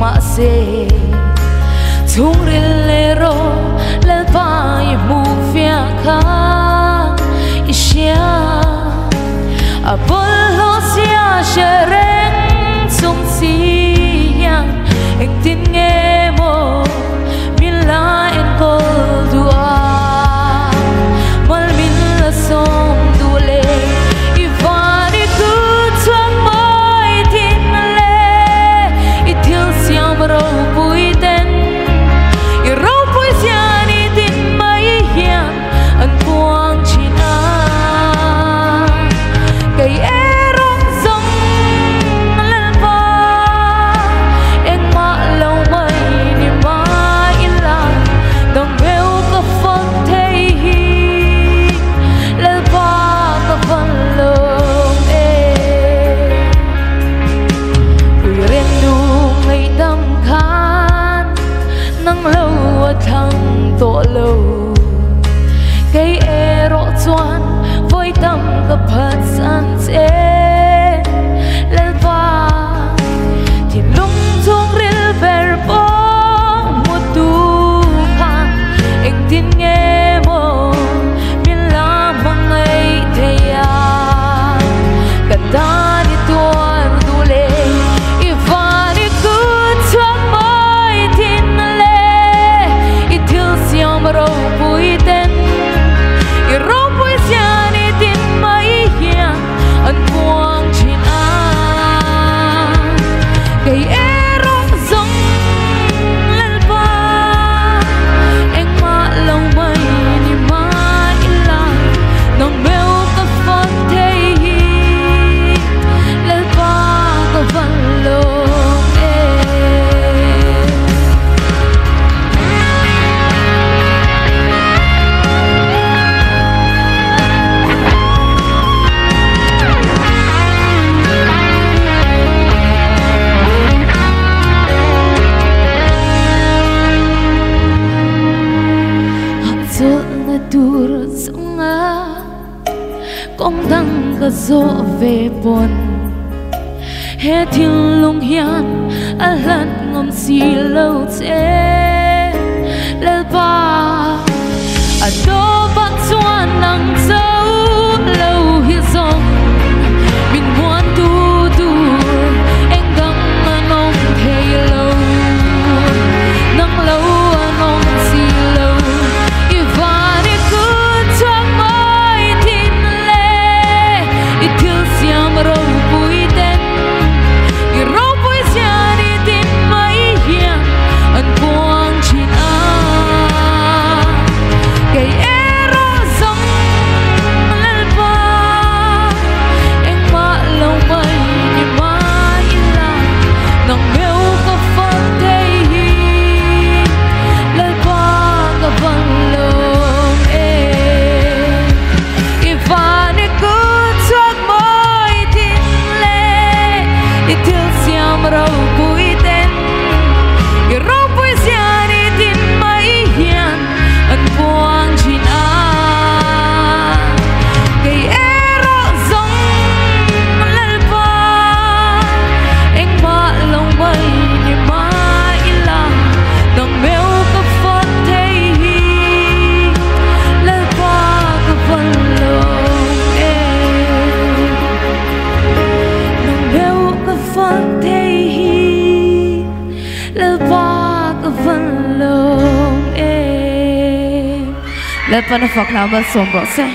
ma se tung rilero le vai mu fia ka isia apollo sia shereng sum sia ek tin nge mo mila en kol dua mal min la som dule ivari ku chuang mai tin le i thil siam ro pui ten i ro pui sia ni tin mai hian an puang china kai erong zong la ba eng ma lo mai ni mai la dong beu ka phong thei hi la ba ka van lo e ui ren nu ngai dam khan nang lo thang to lo cây ero chuan voi tam ka phat san che lel va thì lung chung ril ber bo mu tu khan ek tin nge mo min la mang ai the ya ka ta ni tuar du le i va ni ku chuak mai tin le i thil siam ro pui ten i ro pui sia ni tin mai hian an puang chin a kai ero zong lel ba eng ma lo mai ni mai la nong meu ka phong thei hi lel ba ka van lo e na tur zonga kong dang ka zo ve pon he thil lung hian a hlat ngom si lo che le ba a do ba chuan nang zo lo hi zong min muan tu tu eng dang anong thei lo nang lo anong si lo ro pui ten i ro pui sia ni tin mai hian an puang chin a kai ero zong lel ba eng ma lo mai ni mai la nong meu ka phong thei hi lel ba ka van lo e i va ni ku chuak i thil siam ro pui ten i ro pui sia ni tin mai hian an puang chin a kai ero zong lel ba eng ma lo mai ni mai la nong meu ka phong thei hi lel ba ka van lo e nong meu phong thei hi lel ba ka van lo e le pa na phak na ma som ro se